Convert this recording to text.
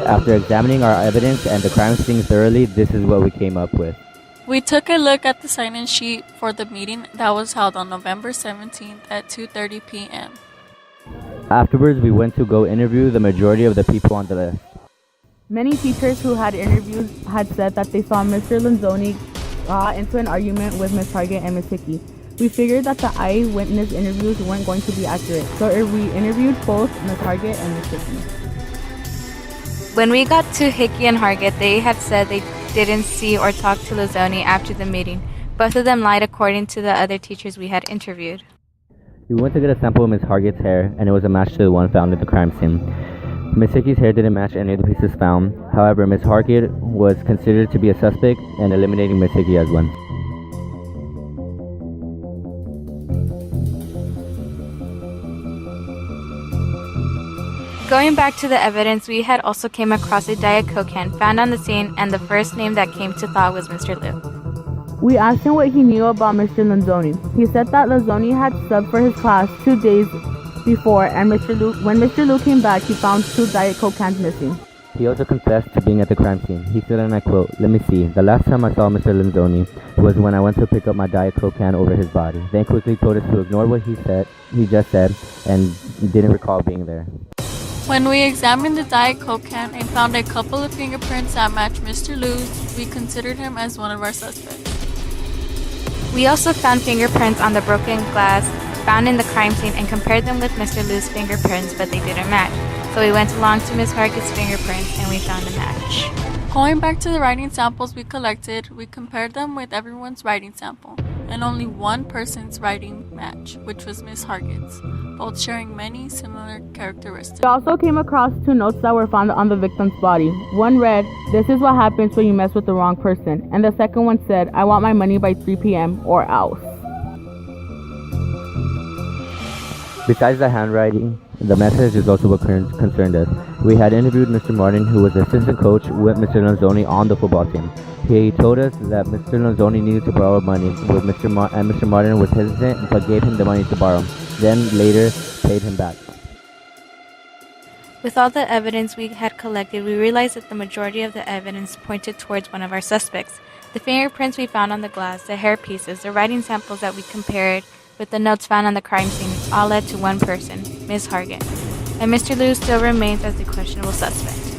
After examining our evidence and the crime scene thoroughly, this is what we came up with. We took a look at the sign-in sheet for the meeting that was held on November 17th at 2:30 p.m. Afterwards, we went to go interview the majority of the people on the list. Many teachers who had interviewed had said that they saw Mr. Lanzoni into an argument with Ms. Hargett and Ms. Hickey. We figured that the eyewitness interviews weren't going to be accurate, so we interviewed both Ms. Hargett and Ms. Hickey. When we got to Hickey and Hargett, they had said they didn't see or talk to Lanzoni after the meeting. Both of them lied according to the other teachers we had interviewed. We went to get a sample of Ms. Hargett's hair, and it was a match to the one found at the crime scene. Ms. Hickey's hair didn't match any of the pieces found. However, Ms. Hargett was considered to be a suspect, and eliminating Ms. Hickey as one. Going back to the evidence, we had also came across a Diet Coke can found on the scene, and the first name that came to thought was Mr. Liu. We asked him what he knew about Mr. Lanzoni. He said that Lanzoni had subbed for his class 2 days before, and when Mr. Liu came back, he found 2 Diet Coke cans missing. He also confessed to being at the crime scene. He said, and I quote, "Let me see, the last time I saw Mr. Lanzoni was when I went to pick up my Diet Coke can over his body. Then quickly told us to ignore what he just said, and didn't recall being there." When we examined the Diet Coke can and found a couple of fingerprints that matched Mr. Liu's, we considered him as one of our suspects. We also found fingerprints on the broken glass found in the crime scene and compared them with Mr. Liu's fingerprints, but they didn't match. So we went along to Ms. Hargett's fingerprints and we found a match. Going back to the writing samples we collected, we compared them with everyone's writing sample, and only one person's writing matched, which was Ms. Hargett's, both sharing many similar characteristics. We also came across 2 notes that were found on the victim's body. One read, "This is what happens when you mess with the wrong person," and the second one said, "I want my money by 3 p.m. or else." Besides the handwriting, the message is also what concerned us. We had interviewed Mr. Martin, who was the assistant coach with Mr. Lanzoni on the football team. He told us that Mr. Lanzoni needed to borrow money, and Mr. Martin was hesitant but gave him the money to borrow, then later paid him back. With all the evidence we had collected, we realized that the majority of the evidence pointed towards one of our suspects. The fingerprints we found on the glass, the hair pieces, the writing samples that we compared with the notes found on the crime scene all led to one person, Ms. Hargett. And Mr. Liu still remains as the questionable suspect.